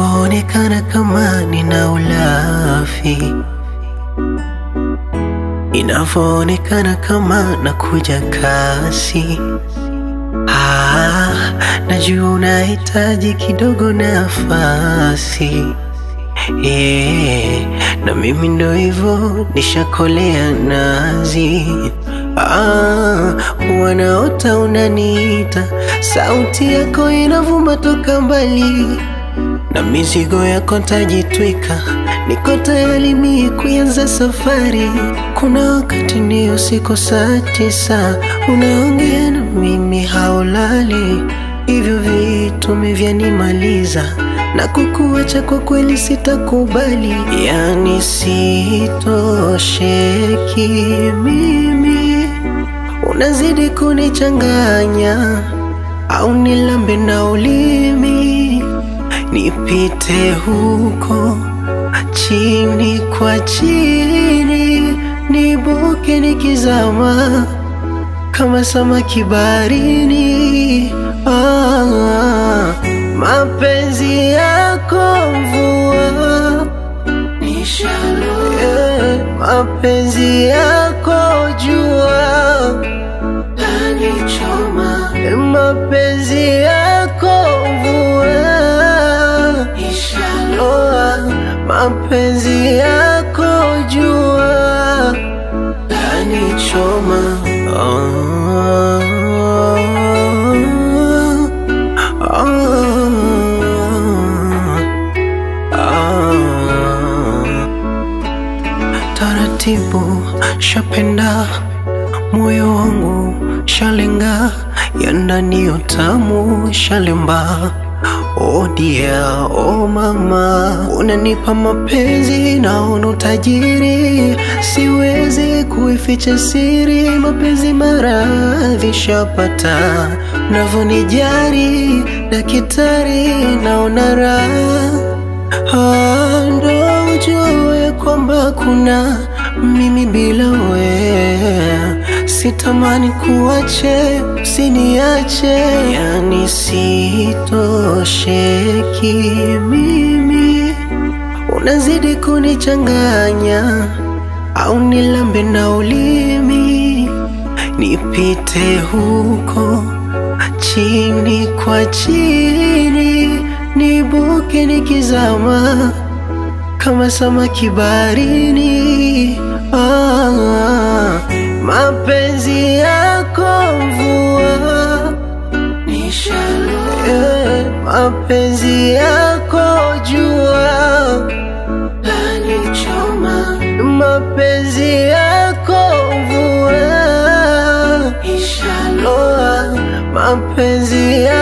Inavyoonekana kama nina ulafi, inavyoonekana kama nakuja kasi. Najua unahitaji kidogo nafasi, na mimi ndo hivyo nishakolea nazi. Wanaota unaniita, sauti yako inavuma toka mbali, na mizigo yako tajitwika, niko tayari mimi kuanza safari. Kuna wakati ni usiku saa 9, unaongea na mimi haulali, hivyo vitu mivyanimaliza, na kukuacha kwa kweli sitakubali. Yani sitosheki mimi, unazidi kunichanganya, au nilambe na ulimi nipite huko chini kwa chini, nibuke nikizama kama samaki baharini. Mapenzi yako mvua nishaloa, mapenzi yako jua lanichoma, mapenzi yako mvua nishaloa, mapenzi yako jua lanichoma. Taratibu shapenda, moyo wangu shalenga, ya ndani utamu shalemba. Oh dear, oh mama, unanipa mapenzi naona utajiri, siwezi kuificha siri, mapenzi maradhi shapata, unavyonijali daktari naona raha. Ndo ujue kwamba kuna mimi bila we, sitamani kuache, usiniache. Yani sitosheki mimi, unazidi kunichanganya, au nilambe na ulimi nipite huko chini kwa chini, nibuke nikizama kama samaki baharini. Mapenzi yako mvua nishaloa, mapenzi yako jua lanichoma, mapenzi yako mvua nishaloa, mapenzi yako